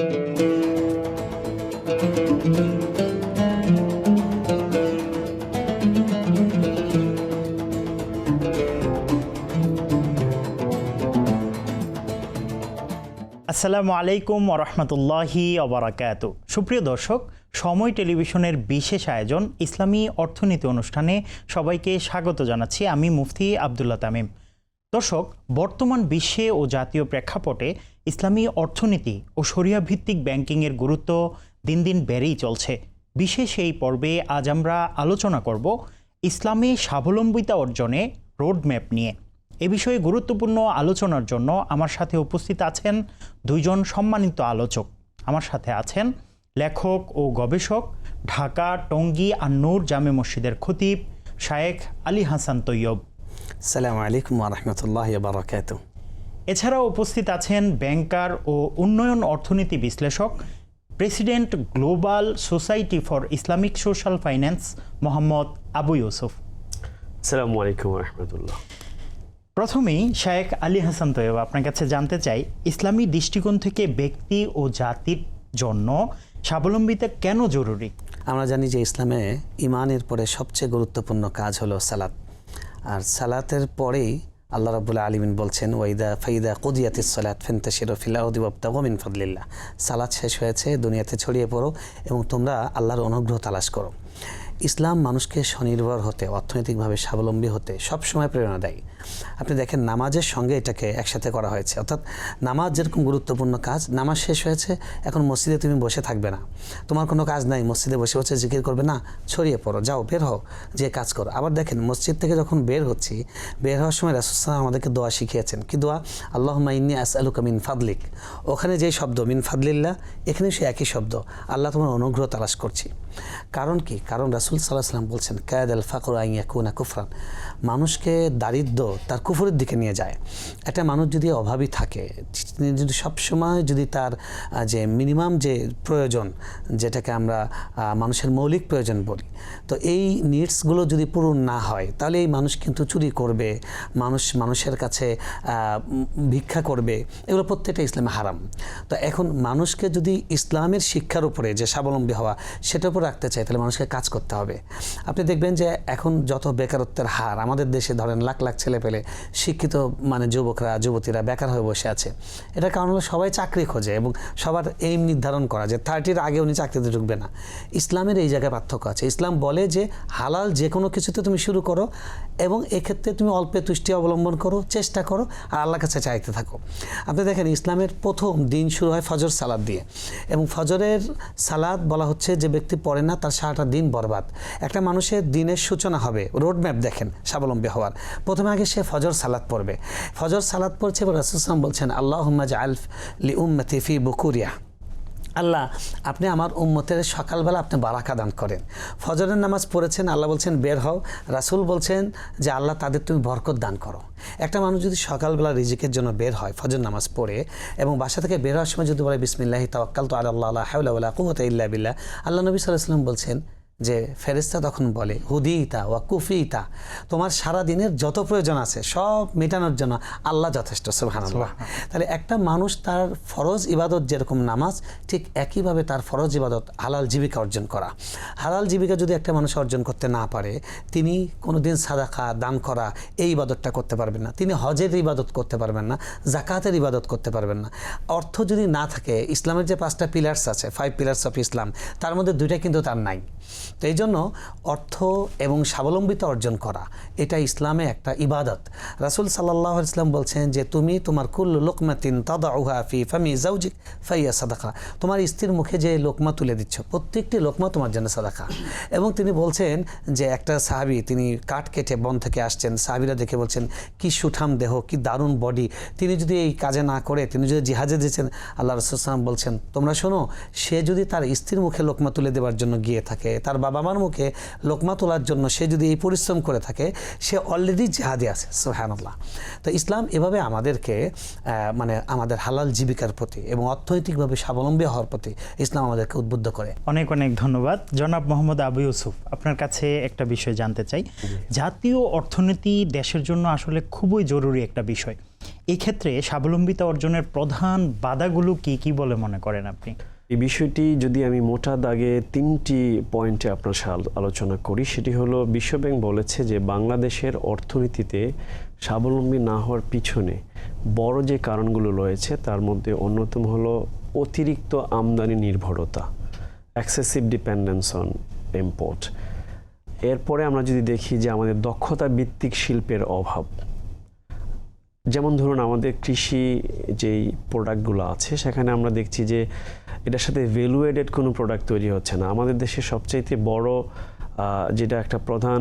আসসালামু আলাইকুম ওয়া রাহমাতুল্লাহি ওয়া বারাকাতুহু। সুপ্রিয় দর্শক, সময় টেলিভিশনের বিশেষ আয়োজন ইসলামী অর্থনীতি অনুষ্ঠানে সবাইকে স্বাগত জানাচ্ছি। আমি মুফতি আব্দুল্লাহ তামিম। দর্শক, বর্তমান বিশ্বে ও জাতীয় প্রেক্ষাপটে ইসলামী অর্থনীতি ও শরিয়া ভিত্তিক ব্যাংকিংয়ের গুরুত্ব দিন দিন বেড়েই চলছে। বিশেষ এই পর্বে আজ আমরা আলোচনা করব ইসলামে স্বাবলম্বিতা অর্জনে রোডম্যাপ নিয়ে। এ বিষয়ে গুরুত্বপূর্ণ আলোচনার জন্য আমার সাথে উপস্থিত আছেন দুইজন সম্মানিত আলোচক। আমার সাথে আছেন লেখক ও গবেষক, ঢাকা টঙ্গী আন-নূর জামে মসজিদের খতিব শায়েখ আলী হাসান তৈয়ব। আসসালামু আলাইকুম ওয়া রাহমাতুল্লাহি ওয়া বারাকাতুহু। এছাড়াও উপস্থিত আছেন ব্যাংকার ও উন্নয়ন অর্থনীতি বিশ্লেষক, president global society for Islamic social finance Mohammad Abu Yusuf. আসসালামু আলাইকুম ওয়া রাহমাতুল্লাহ। প্রথমেই শায়েখ আলী হাসান তৈয়ব, আপনার কাছে জানতে চাই, ইসলামী দৃষ্টিকোণ থেকে ব্যক্তি ও জাতির জন্য স্বাবলম্বিতা কেন জরুরি? আমরা জানি যে ইসলামে ইমানের পরে সবচেয়ে গুরুত্বপূর্ণ কাজ হলো সালাত। আর সালাতের পরেই আল্লাহ রাব্বুল আলামিন বলছেন, ওয়াইদা ফাইদা কুদিয়াতিস সালাত ফান্তাশিরু ফিল আরদি ওয়াবতাগু মিন ফাদলিল্লাহ। সালাত শেষ হয়েছে, দুনিয়াতে ছড়িয়ে পড়ো এবং তোমরা আল্লাহর অনুগ্রহ তালাশ করো। ইসলাম মানুষকে স্বনির্ভর হতে, অর্থনৈতিকভাবে স্বাবলম্বী হতে সবসময় প্রেরণা দেয়। আপনি দেখেন নামাজের সঙ্গে এটাকে একসাথে করা হয়েছে। অর্থাৎ নামাজ যেরকম গুরুত্বপূর্ণ কাজ, নামাজ শেষ হয়েছে, এখন মসজিদে তুমি বসে থাকবে না, তোমার কোনো কাজ নাই, মসজিদে বসে বসে জিকির করবে না, ছড়িয়ে পড়ো, যাও বের হও, যে কাজ করো। আবার দেখেন মসজিদ থেকে যখন বের হচ্ছি, বের হওয়ার সময় রাসূল সাল্লাল্লাহু আলাইহি ওয়াসাল্লাম আমাদেরকে দোয়া শিখিয়েছেন। কি দোয়া? আল্লাহুম্মা ইন্নী আসআলুকা মিন ফাদলিক। ওখানে যেই শব্দ মিন ফাদলিল্লাহ, এখানে সে একই শব্দ, আল্লাহ তোমার অনুগ্রহ তালাশ করছি। কারণ কি? কারণ রাসূল সাল্লাল্লাহু আলাইহি ওয়াসাল্লাম বলছেন, কায়াদাল ফাকরু আন ইয়াকুনা কুফরান। মানুষকে দারিদ্র তার কুফরের দিকে নিয়ে যায়। একটা মানুষ যদি অভাবী থাকে, যদি সবসময় যদি তার যে মিনিমাম যে প্রয়োজন, যেটাকে আমরা মানুষের মৌলিক প্রয়োজন বলি, তো এই নিডসগুলো যদি পূরণ না হয়, তাহলে এই মানুষ কিন্তু চুরি করবে, মানুষের কাছে ভিক্ষা করবে, এগুলো প্রত্যেকটা ইসলামে হারাম। তো এখন মানুষকে যদি ইসলামের শিক্ষার উপরে যে স্বাবলম্বী হওয়া, সেটার উপর রাখতে চাই, তাহলে মানুষকে কাজ করতে হবে। আপনি দেখবেন যে এখন যত বেকারত্বের হার আমাদের দেশে, ধরেন লাখ লাখ ছেলে পেলে শিক্ষিত যুবকরা যুবতীরা বেকার হয়ে বসে আছে। এটার কারণ হলো সবাই চাকরি খোঁজে এবং সবার এইম নির্ধারণ করা যে 30-র আগে উনি চাকরিতে ঢুকবে না। ইসলামের এই জায়গায় পার্থক্য আছে। ইসলাম বলে যে হালাল যে কোনো কিছুতে তুমি শুরু করো এবং এক্ষেত্রে তুমি অল্পে তুষ্টি অবলম্বন করো, চেষ্টা করো আর আল্লাহর কাছে চাইতে থাকো। আপনি দেখেন ইসলামের প্রথম দিন শুরু হয় ফজর সালাত দিয়ে, এবং ফজরের সালাত বলা হচ্ছে যে ব্যক্তি পড়ে না তার সারাটা দিন বরবাদ। একটা মানুষের দিনের সূচনা হবে, রোডম্যাপ দেখেন স্বাবলম্বী হওয়ার, প্রথমে আগে সে ফজর সালাত পড়বে। ফজর সালাত পড়ছে এবং রাসূল সাল্লাল্লাহু আলাইহি ওয়াসাল্লাম বলছেন, আল্লাহুম্মা জাআল লি উম্মতি ফি বুকুরিয়া। আল্লাহ, আপনি আমার উম্মতের সকালবেলা আপনি বারাকা দান করেন। ফজরের নামাজ পড়েছেন, আল্লাহ বলছেন বের হও। রাসূল বলছেন যে আল্লাহ তাদের তুমি বরকত দান করো। একটা মানুষ যদি সকালবেলা রিজিকের জন্য বের হয় ফজর নামাজ পড়ে, এবং বাসা থেকে বের হওয়ার সময় যদি বলে বিসমিল্লাহি তাওয়াক্কালতু আলাল্লাহ লা হাওলা ওয়ালা কুওয়াতা ইল্লা বিল্লাহ, আল্লাহ নবী সাল্লাল্লাহু আলাইহি ওয়াসাল্লাম বলছেন যে ফেরেশতা তখন বলে হুদিতা ওয়া কুফিতা, তোমার সারা দিনের যত প্রয়োজন আছে সব মেটানোর জন্য আল্লাহ যথেষ্ট। সুবহানাল্লাহ। তাহলে একটা মানুষ তার ফরজ ইবাদত যেরকম নামাজ, ঠিক একইভাবে তার ফরজ ইবাদত হালাল জীবিকা অর্জন করা। হালাল জীবিকা যদি একটা মানুষ অর্জন করতে না পারে, তিনি কোনোদিন সাদাকা দান করা এই ইবাদতটা করতে পারবেন না, তিনি হজের ইবাদত করতে পারবেন না, জাকাতের ইবাদত করতে পারবেন না। অর্থ যদি না থাকে, ইসলামের যে 5টা পিলার্স আছে, 5 পিলার্স অফ ইসলাম, তার মধ্যে 2টা কিন্তু তার নাই। তো এই জন্য অর্থ এবং স্বাবলম্বিতা অর্জন করা এটা ইসলামে একটা ইবাদত। রাসূল সাল্লাল্লাহু আলাইহি ওয়াসাল্লাম বলছেন যে তুমি তোমার কুল্লু লুকমাতিন তাদাউহা ফি ফামি যাওজিক ফাইয়া সাদাকা, তোমার স্ত্রীর মুখে যে লোকমা তুলে দিচ্ছ, প্রত্যেকটি লোকমা তোমার জন্য সাদাকা। এবং তিনি বলছেন যে একটা সাহাবী, তিনি কাঠ কেটে বন থেকে আসছেন, সাহাবীরা দেখে বলছেন কি সুঠাম দেহ, কি দারুণ বডি, তিনি যদি এই কাজে না করে তিনি যদি জিহাদে দিয়েছেন, আল্লাহ রাসূল সাল্লাল্লাহু আলাইহি ওয়াসাল্লাম বলছেন তোমরা শোনো, সে যদি তার স্ত্রীর মুখে লোকমা তুলে দেওয়ার জন্য গিয়ে থাকে, তার বাবা মার মুখে লোকমা তোলার জন্য সে যদি এই পরিশ্রম করে থাকে, সে অলরেডি জিহাদে আছে। সুবহানাল্লাহ। তো ইসলাম এভাবে আমাদেরকে আমাদের হালাল জীবিকার প্রতি এবং অর্থনৈতিকভাবে স্বাবলম্বী হওয়ার প্রতি ইসলাম আমাদেরকে উদ্বুদ্ধ করে। অনেক অনেক ধন্যবাদ। জনাব মোহাম্মদ আবু ইউসুফ, আপনার কাছে একটা বিষয় জানতে চাই। জাতীয় অর্থনীতি দেশের জন্য আসলে খুবই জরুরি একটা বিষয়। এই ক্ষেত্রে স্বাবলম্বিতা অর্জনের প্রধান বাধাগুলো কি কি বলে মনে করেন আপনি? এই বিষয়টি যদি আমি মোটা দাগে 3টি পয়েন্টে আপনার সাথে আলোচনা করি, সেটি হলো বিশ্বব্যাংক বলেছে যে বাংলাদেশের অর্থনীতিতে স্বাবলম্বী না হওয়ার পিছনে বড় যে কারণগুলো রয়েছে তার মধ্যে অন্যতম হলো অতিরিক্ত আমদানি নির্ভরতা, এক্সেসিভ ডিপেন্ডেন্স অন ইম্পোর্ট। এরপরে আমরা যদি দেখি যে আমাদের দক্ষতা ভিত্তিক শিল্পের অভাব, যেমন ধরুন আমাদের কৃষি যেই প্রোডাক্টগুলো আছে সেখানে আমরা দেখছি যে এটার সাথে ভ্যালু এডেড কোনো প্রোডাক্ট তৈরি হচ্ছে না। আমাদের দেশের সবচাইতে বড় যেটা একটা প্রধান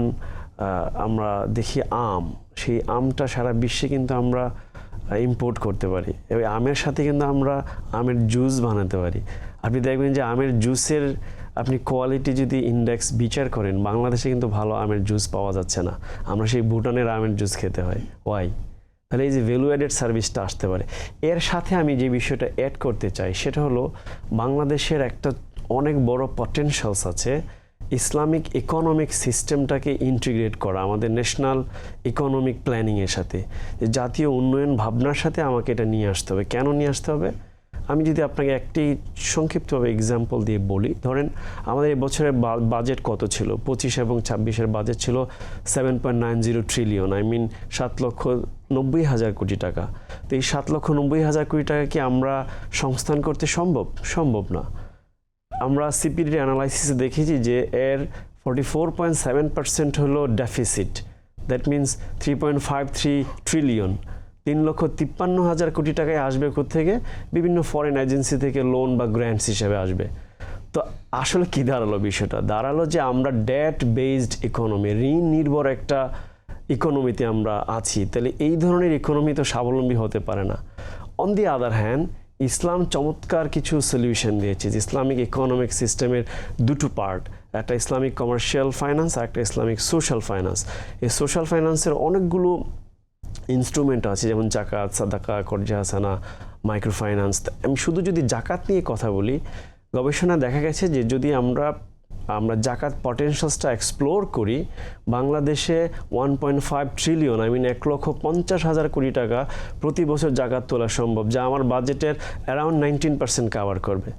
আমরা দেখি আম, সেই আমটা সারা বিশ্বে কিন্তু আমরা ইম্পোর্ট করতে পারি এবং আমের সাথে কিন্তু আমরা আমের জুস বানাতে পারি। আপনি দেখবেন যে আমের জুসের আপনি কোয়ালিটি যদি ইন্ডেক্স বিচার করেন, বাংলাদেশে কিন্তু ভালো আমের জুস পাওয়া যাচ্ছে না, আমরা সেই ভুটানের আমের জুস খেতে হয়। ওয়াই? তাহলে এই যে ভ্যালু অ্যাডেড সার্ভিসটা আসতে পারে। এর সাথে আমি যে বিষয়টা অ্যাড করতে চাই সেটা হলো বাংলাদেশের একটা অনেক বড় পটেনশিয়ালস আছে ইসলামিক ইকোনমিক সিস্টেমটাকে ইন্টিগ্রেট করা আমাদের ন্যাশনাল ইকোনমিক প্ল্যানিংয়ের সাথে, জাতীয় উন্নয়ন ভাবনার সাথে আমাকে এটা নিয়ে আসতে হবে। কেন নিয়ে আসতে হবে? আমি যদি আপনাকে একটি সংক্ষিপ্তভাবে এক্সাম্পল দিয়ে বলি, ধরেন আমাদের এই বছরের বাজেট কত ছিল? 25 এবং 26-এর বাজেট ছিল 7.90 ট্রিলিয়ন, আই মিন 7,90,000 কোটি টাকা। তো এই 7,90,000 কোটি টাকা কি আমরা সংস্থান করতে সম্ভব না। আমরা সিপিডির অ্যানালাইসিসে দেখেছি যে এর 44.7% হলো ডেফিসিট, দ্যাট মিনস 3.53 ট্রিলিয়ন। 3,53,000 কোটি টাকায় আসবে কোত্থেকে? বিভিন্ন ফরেন এজেন্সি থেকে লোন বা গ্র্যান্টস হিসেবে আসবে। তো আসলে কি দাঁড়ালো বিষয়টা? দাঁড়ালো যে আমরা ডেট বেসড ইকোনমি, ঋণ নির্ভর একটা ইকোনমিতে আমরা আছি। তাহলে এই ধরনের ইকোনমি তো স্বাবলম্বী হতে পারে না। অন দি আদার হ্যান্ড ইসলাম চমৎকার কিছু সলিউশন দিয়েছে। ইসলামিক ইকোনমিক সিস্টেমের দুটো পার্ট, একটা ইসলামিক কমার্শিয়াল ফাইন্যান্স আর একটা ইসলামিক সোশ্যাল ফাইন্যান্স। এই সোশ্যাল ফাইন্যান্সের অনেকগুলো ইনস্ট্রুমেন্ট আছে, যেমন জাকাত, সাদাকা, কর্জা হাসানা, মাইক্রো ফাইন্যান্স। আমি শুধু যদি জাকাত নিয়ে কথা বলি, গবেষণা দেখা গেছে যে যদি আমরা জাকাত পটেনশিয়ালসটা এক্সপ্লোর করি, বাংলাদেশে 1.5 ট্রিলিয়ন, আই মিন 1,50,000 কোটি টাকা প্রতি বছর জাকাত তোলা সম্ভব, যা আমার বাজেটের অ্যারাউন্ড 19% কাভার করবে।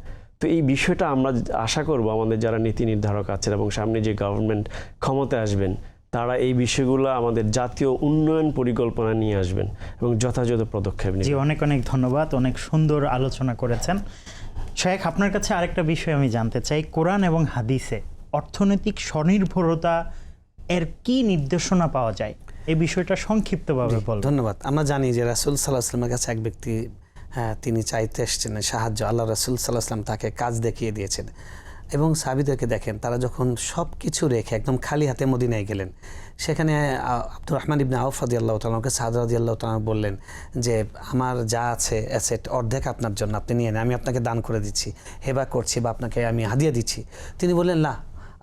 তো এই বিষয়টা আমরা আশা করব আমাদের যারা নীতি নির্ধারক আছেন এবং সামনে যে গভর্নমেন্ট ক্ষমতায় আসবেন তারা এই বিষয়গুলো আমাদের জাতীয় উন্নয়ন পরিকল্পনা নিয়ে আসবেন এবং যথাযথ পদক্ষেপ নেবেন। জি, অনেক অনেক ধন্যবাদ, অনেক সুন্দর আলোচনা করেছেন। শেখ, আপনার কাছে আরেকটা বিষয় আমি জানতে চাই, কোরআন এবং হাদিসে অর্থনৈতিক স্বনির্ভরতা এর কি নির্দেশনা পাওয়া যায়, এই বিষয়টা সংক্ষিপ্তভাবে বলুন। ধন্যবাদ। আমরা জানি যে রাসূল সাল্লাল্লাহু আলাইহি ওয়াসাল্লামের কাছে এক ব্যক্তি তিনি চাইতে এসেছেন সাহায্য, আল্লাহ রাসূল সাল্লাল্লাহু আলাইহি ওয়াসাল্লাম তাকে কাজ দেখিয়ে দিয়েছেন এবং সাহাবীদেরকে দেখেন তারা যখন সব কিছু রেখে একদম খালি হাতে মদিনায় গেলেন, সেখানে আব্দুর রহমান ইবনে আউফ রাদিয়াল্লাহু তাআলাকে সাদ রাদিয়াল্লাহু তাআলা বললেন যে আমার যা আছে অ্যাসেট অর্ধেক আপনার জন্য, আপনি নিয়ে নেন, আমি আপনাকে দান করে দিচ্ছি, হেবা করছি বা আপনাকে আমি হাদিয়া দিচ্ছি। তিনি বললেন না,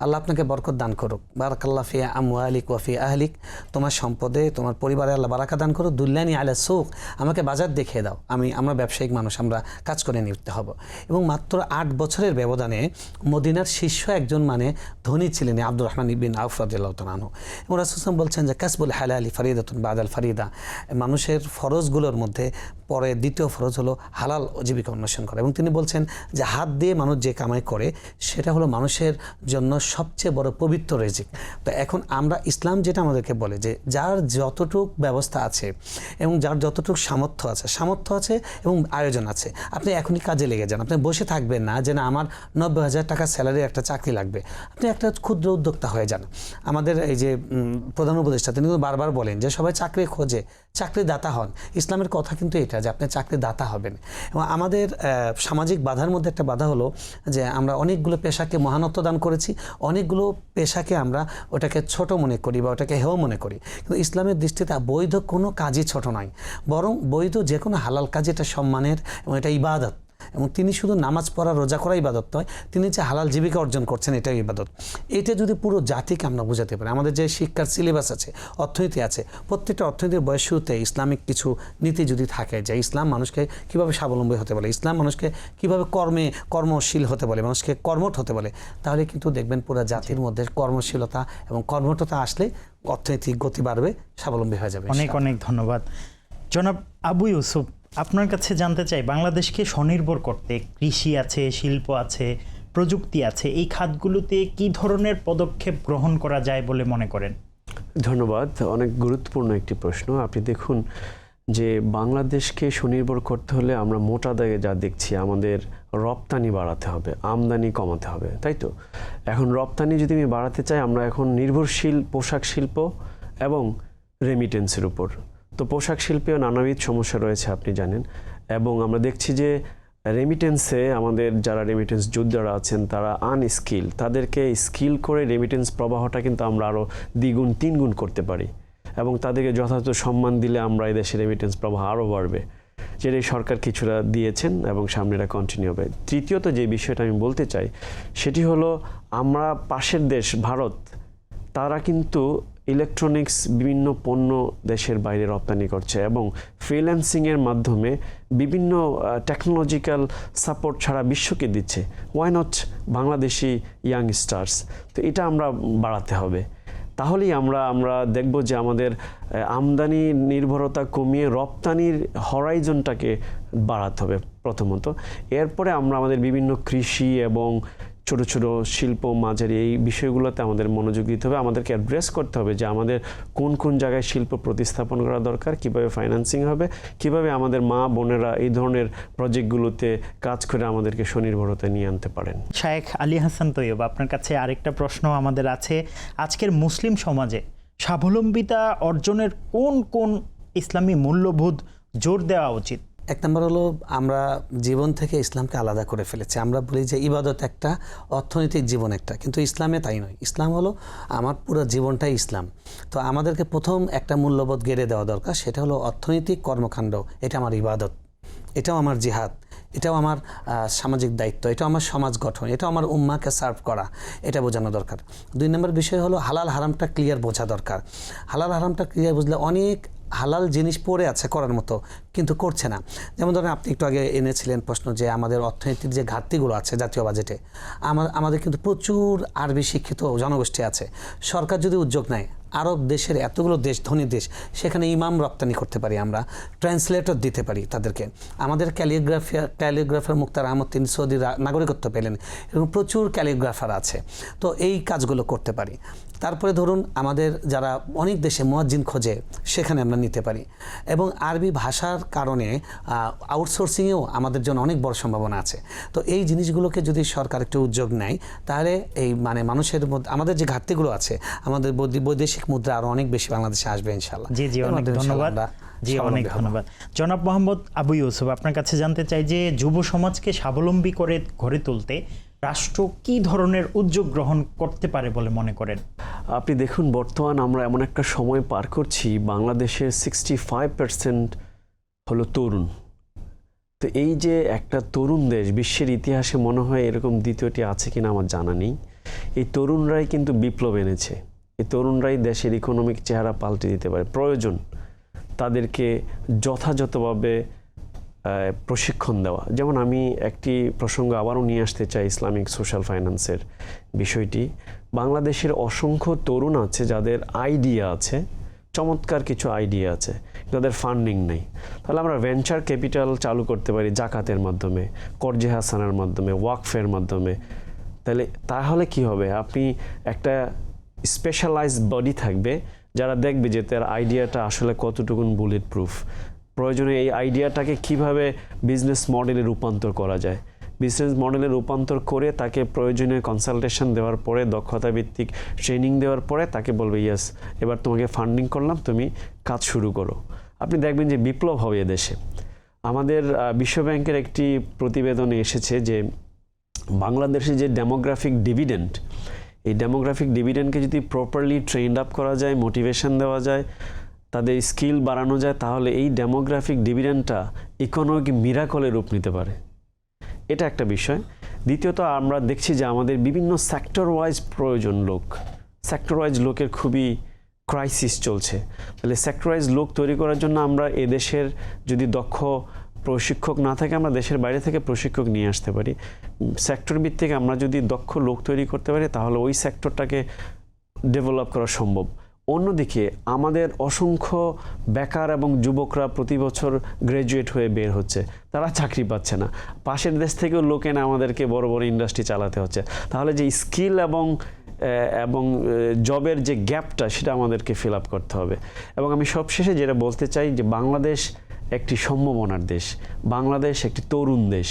আল্লাহ আপনাকে বরকত দান করুক, বারাকাল্লাহু ফি আমওয়ালিক ওয়া ফি আহলিক, তোমার সম্পদে তোমার পরিবারে আল্লাহ বারাকা দান করুক, দুল্লানি আলা সুক, আমাকে বাজার দেখিয়ে দাও, আমরা ব্যবসায়িক মানুষ, আমরা কাজ করে নিতে হব। এবং মাত্র 8 বছরের ব্যবধানে মদিনার শীর্ষ একজন ধনী ছিলেন আব্দুর রহমান ইবনে আউফ রাদিয়াল্লাহু তাআলা আনহু। এবং রাসূল সাল্লাল্লাহু আলাইহি ওয়াসাল্লাম বলছেন যে কাসবুল হালালি ফরিদাতুন বাদাল ফরিদা, মানুষের ফরজগুলোর মধ্যে পরে দ্বিতীয় ফরজ হলো হালাল জীবিকা অন্বেষণ করা। এবং তিনি বলছেন যে হাত দিয়ে মানুষ যে কামাই করে সেটা হলো মানুষের জন্য সবচেয়ে বড় পবিত্র রিজিক। তো এখন আমরা ইসলাম যেটা আমাদেরকে বলে যে যার যতটুক ব্যবস্থা আছে এবং যার যতটুক সামর্থ্য আছে এবং আয়োজন আছে, আপনি এখনই কাজে লেগে যান। আপনি বসে থাকবেন না যে না আমার 90,000 টাকা স্যালারির একটা চাকরি লাগবে, আপনি একটা ক্ষুদ্র উদ্যোক্তা হয়ে যান। আমাদের এই যে প্রধান উপদেষ্টা তিনি বারবার বলেন যে সবাই চাকরি খোঁজে, চাকরি দাতা হন। ইসলামের কথা কিন্তু এটা যে আপনি চাকরি দাতা হবেন। এবং আমাদের সামাজিক বাধার মধ্যে একটা বাধা হলো যে আমরা অনেকগুলো পেশাকে মহানত্ব দান করেছি, অনেকগুলো পেশাকে আমরা ওটাকে ছোট মনে করি বা ওটাকে হেয় মনে করি। কিন্তু ইসলামের দৃষ্টিতে বৈধ কোনো কাজই ছোট নয়, বরং বৈধ যে কোনো হালাল কাজ এটা সম্মানের এবং এটা ইবাদত। এবং তিনি শুধু নামাজ পড়া রোজা করা ইবাদত নয়, তিনি যে হালাল জীবিকা অর্জন করছেন এটাই ইবাদত। এটা যদি পুরো জাতিকে আমরা বোঝাতে পারি, আমাদের যে শিক্ষার সিলেবাস আছে, অর্থনীতি আছে, প্রত্যেকটা অর্থনীতির বয়স শুরুতে ইসলামিক কিছু নীতি যদি থাকে যে ইসলাম মানুষকে কীভাবে স্বাবলম্বী হতে বলে, ইসলাম মানুষকে কীভাবে কর্মশীল হতে বলে, মানুষকে কর্মঠ হতে বলে, তাহলে কিন্তু দেখবেন পুরো জাতির মধ্যে কর্মশীলতা এবং কর্মঠতা আসলে অর্থনৈতিক গতি বাড়বে, স্বাবলম্বী হয়ে যাবে। অনেক অনেক ধন্যবাদ জনাব আবু ইউসুফ, আপনার কাছে জানতে চাই, বাংলাদেশকে স্বনির্ভর করতে কৃষি আছে, শিল্প আছে, প্রযুক্তি আছে, এই খাতগুলোতে কি ধরনের পদক্ষেপ গ্রহণ করা যায় বলে মনে করেন? ধন্যবাদ, অনেক গুরুত্বপূর্ণ একটি প্রশ্ন। আপনি দেখুন যে বাংলাদেশকে স্বনির্ভর করতে হলে আমরা মোটা দাগে যা দেখছি, আমাদের রপ্তানি বাড়াতে হবে, আমদানি কমাতে হবে, তাই তো? এখন রপ্তানি যদি আমি বাড়াতে চাই, আমরা এখন নির্ভরশীল পোশাক শিল্প এবং রেমিটেন্সের উপর। তো পোশাক শিল্পেও নানাবিধ সমস্যা রয়েছে আপনি জানেন, এবং আমরা দেখছি যে রেমিটেন্সে আমাদের যারা রেমিটেন্স যোদ্ধারা আছেন তারা আনস্কিল, তাদেরকে স্কিল করে রেমিটেন্স প্রবাহটা কিন্তু আমরা আরও দ্বিগুণ তিনগুণ করতে পারি, এবং তাদেরকে যথাযথ সম্মান দিলে আমরা এই দেশে রেমিটেন্স প্রবাহ আরও বাড়বে, যেটা সরকার কিছুটা দিয়েছেন এবং সামনে এটা কন্টিনিউ হবে। তৃতীয়ত যে বিষয়টা আমি বলতে চাই সেটি হলো, আমরা পাশের দেশ ভারত, তারা কিন্তু ইলেকট্রনিক্স বিভিন্ন পণ্য দেশের বাইরে রপ্তানি করছে এবং ফ্রিল্যান্সিংয়ের মাধ্যমে বিভিন্ন টেকনোলজিক্যাল সাপোর্ট সারা বিশ্বকে দিচ্ছে। Why not Bangladeshi youngsters? তো এটা আমরা বাড়াতে হবে, তাহলেই আমরা দেখব যে আমাদের আমদানি নির্ভরতা কমিয়ে রপ্তানির হরাইজনটাকে বাড়াতে হবে প্রথমত। এরপরে আমরা আমাদের বিভিন্ন কৃষি এবং ছোট ছোট শিল্প মাঝারি এই বিষয়গুলোতে আমাদের মনোযোগ দিতে হবে। আমাদেরকে অ্যাড্রেস করতে হবে যে আমাদের কোন কোন জায়গায় শিল্প প্রতিস্থাপন করা দরকার, কিভাবে ফাইন্যান্সিং হবে, কিভাবে আমাদের মা বোনেরা এই ধরনের প্রজেক্টগুলোতে কাজ করে আমাদেরকে স্বনির্ভরতায় নিয়ে আনতে পারেন। শায়েখ আলী হাসান তৈয়ব, আপনার কাছে আরেকটা প্রশ্ন আমাদের আছে। আজকের মুসলিম সমাজে স্বাবলম্বিতা অর্জনের কোন কোন ইসলামী মূল্যবোধ জোর দেওয়া উচিত? এক নম্বর হলো, আমরা জীবন থেকে ইসলামকে আলাদা করে ফেলেছি। আমরা বলি যে ইবাদত একটা, অর্থনৈতিক জীবন একটা, কিন্তু ইসলামে তাই নয়। ইসলাম হলো আমার পুরো জীবনটাই ইসলাম। তো আমাদেরকে প্রথম একটা মূল্যবোধ গেড়ে দেওয়া দরকার, সেটা হলো অর্থনৈতিক কর্মকাণ্ড, এটা আমার ইবাদত, এটাও আমার জিহাদ, এটাও আমার সামাজিক দায়িত্ব, এটাও আমার সমাজ গঠন, এটাও আমার উম্মাকে সার্ভ করা, এটা বোঝানো দরকার। 2 নম্বর বিষয় হলো হালাল হারামটা ক্লিয়ার বোঝা দরকার। হালাল হারামটা ক্লিয়ার বুঝলে অনেক হালাল জিনিস পড়ে আছে করার মতো, কিন্তু করছে না। যেমন ধরেন আপনি একটু আগে এনেছিলেন প্রশ্ন যে আমাদের অর্থনীতির যে ঘাটতিগুলো আছে জাতীয় বাজেটে, আমাদের কিন্তু প্রচুর আরবি শিক্ষিত জনগোষ্ঠী আছে। সরকার যদি উদ্যোগ নেয়, আরব দেশের এতগুলো দেশ, ধনী দেশ, সেখানে ইমাম রপ্তানি করতে পারি, আমরা ট্রান্সলেটর দিতে পারি তাদেরকে। আমাদের ক্যালিগ্রাফার মুক্তার আহমদ, তিনি সৌদি নাগরিকত্ব পেলেন, এবং প্রচুর ক্যালিগ্রাফার আছে। তো এই কাজগুলো করতে পারি। তারপরে ধরুন আমাদের যারা অনেক দেশে মুয়াজ্জিন খোঁজে, সেখানে আমরা নিতে পারি। এবং আরবি ভাষার কারণে আউটসোর্সিংয়েও আমাদের জন্য অনেক বড় সম্ভাবনা আছে। তো এই জিনিসগুলোকে যদি সরকার একটু উদ্যোগ নেয়, তাহলে এই মানুষের মধ্যে আমাদের যে ঘাটতিগুলো আছে, আমাদের বৈদেশিক মুদ্রা আরও অনেক বেশি বাংলাদেশে আসবে ইনশাআল্লাহ। জি, অনেক ধন্যবাদ। জি, অনেক ধন্যবাদ। জনাব মোহাম্মদ আবু ইউসুফ, আপনার কাছে জানতে চাই যে যুব সমাজকে স্বাবলম্বী করে গড়ে তুলতে রাষ্ট্র কি ধরনের উদ্যোগ গ্রহণ করতে পারে বলে মনে করেন? আপনি দেখুন, বর্তমান আমরা এমন একটা সময় পার করছি, বাংলাদেশের 65% হলো তরুণ। তো এই যে একটা তরুণ দেশ, বিশ্বের ইতিহাসে মনে হয় এরকম দ্বিতীয়টি আছে কিনা আমার জানা নেই। এই তরুণরাই কিন্তু বিপ্লব এনেছে। এই তরুণরাই দেশের ইকোনমিক চেহারা পাল্টে দিতে পারে। প্রয়োজন তাদেরকে যথাযথভাবে প্রশিক্ষণ দেওয়া। যেমন আমি একটি প্রসঙ্গ আবারও নিয়ে আসতে চাই, ইসলামিক সোশ্যাল ফাইন্যান্সের বিষয়টি। বাংলাদেশের অসংখ্য তরুণ আছে যাদের আইডিয়া আছে, চমৎকার কিছু আইডিয়া আছে, যাদের ফান্ডিং নেই। তাহলে আমরা ভেঞ্চার ক্যাপিটাল চালু করতে পারি জাকাতের মাধ্যমে, কর্জে হাসানার মাধ্যমে, ওয়াকফের মাধ্যমে। তাহলে কি হবে? আপনি একটা স্পেশালাইজড বডি থাকবে যারা দেখবে যে তার আইডিয়াটা আসলে কতটুকুন বুলেট প্রুফ। প্রয়োজনে এই আইডিয়াটাকে কিভাবে বিজনেস মডেলে রূপান্তর করা যায়, বিজনেস মডেলে রূপান্তর করে তাকে প্রয়োজনীয় কনসালটেশন দেওয়ার পরে, দক্ষতা ভিত্তিক ট্রেনিং দেওয়ার পরে তাকে বলবে ইয়েস, এবার তোমাকে ফান্ডিং করলাম, তুমি কাজ শুরু করো। আপনি দেখবেন যে বিপ্লব হবে এদেশে। আমাদের বিশ্বব্যাংকের একটি প্রতিবেদনে এসেছে যে বাংলাদেশে যে ডেমোগ্রাফিক ডিভিডেন্ড, এই ডেমোগ্রাফিক ডিভিডেন্ডকে যদি প্রপারলি ট্রেন্ড আপ করা যায়, মোটিভেশন দেওয়া যায়, তাদের স্কিল বাড়ানো যায়, তাহলে এই ডেমোগ্রাফিক ডিভিডেন্ডটা ইকোনমিক মিরাকলে রূপ নিতে পারে। এটা একটা বিষয়। দ্বিতীয়ত আমরা দেখছি যে আমাদের বিভিন্ন সেক্টর ওয়াইজ প্রয়োজন লোক, সেক্টর ওয়াইজ লোকের খুবই ক্রাইসিস চলছে। তাহলে সেক্টর ওয়াইজ লোক তৈরি করার জন্য আমরা এদেশের যদি দক্ষ প্রশিক্ষক না থাকে, আমরা দেশের বাইরে থেকে প্রশিক্ষক নিয়ে আসতে পারি। সেক্টর ভিত্তিক আমরা যদি দক্ষ লোক তৈরি করতে পারি, তাহলে ওই সেক্টরটাকে ডেভেলপ করা সম্ভব। অন্যদিকে আমাদের অসংখ্য বেকার এবং যুবকরা প্রতি বছর গ্র্যাজুয়েট হয়ে বের হচ্ছে, তারা চাকরি পাচ্ছে না। পাশের দেশ থেকেও লোক এনে আমাদেরকে বড় বড় ইন্ডাস্ট্রি চালাতে হচ্ছে। তাহলে যে স্কিল এবং জবের যে গ্যাপটা, সেটা আমাদেরকে ফিল আপ করতে হবে। এবং আমি সবশেষে যেটা বলতে চাই যে বাংলাদেশ একটি সম্ভাবনার দেশ, বাংলাদেশ একটি তরুণ দেশ।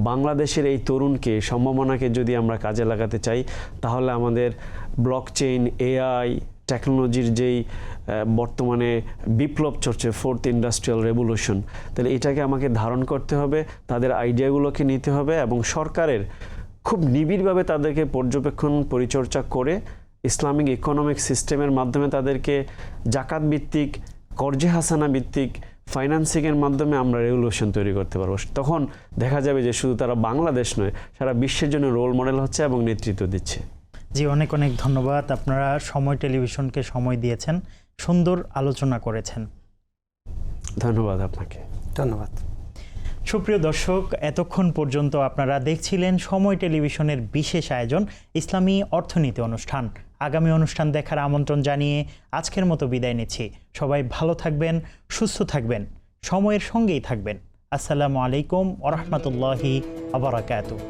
বাংলাদেশের এই তরুণকে, সম্ভাবনাকে যদি আমরা কাজে লাগাতে চাই, তাহলে আমাদের ব্লকচেইন, এআই টেকনোলজির যেই বর্তমানে বিপ্লব চলছে, ফোর্থ ইন্ডাস্ট্রিয়াল রেভলিউশন, তাহলে এটাকে আমাকে ধারণ করতে হবে, তাদের আইডিয়াগুলোকে নিতে হবে এবং সরকারের খুব নিবিড়ভাবে তাদেরকে পর্যবেক্ষণ পরিচর্যা করে ইসলামিক ইকোনমিক সিস্টেমের মাধ্যমে তাদেরকে জাকাত ভিত্তিক, কর্জে হাসানা ভিত্তিক ফাইন্যান্সিংয়ের মাধ্যমে আমরা রেগুলেশন তৈরি করতে পারবো। তখন দেখা যাবে যে শুধু তারা বাংলাদেশ নয়, সারা বিশ্বের জন্য রোল মডেল হচ্ছে এবং নেতৃত্ব দিচ্ছে। জি, অনেক অনেক ধন্যবাদ। আপনারা সময় টেলিভিশনকে সময় দিয়েছেন, সুন্দর আলোচনা করেছেন। ধন্যবাদ আপনাকে। ধন্যবাদ। সুপ্রিয় দর্শক, এতক্ষণ পর্যন্ত আপনারা দেখছিলেন সময় টেলিভিশনের বিশেষ আয়োজন ইসলামী অর্থনীতি অনুষ্ঠান। আগামী অনুষ্ঠান দেখার আমন্ত্রণ জানিয়ে আজকের মতো বিদায় নিচ্ছি। সবাই ভালো থাকবেন, সুস্থ থাকবেন, সময়ের সঙ্গেই থাকবেন। আসসালামু আলাইকুম ওয়া রাহমাতুল্লাহি ওয়া বারাকাতুহু।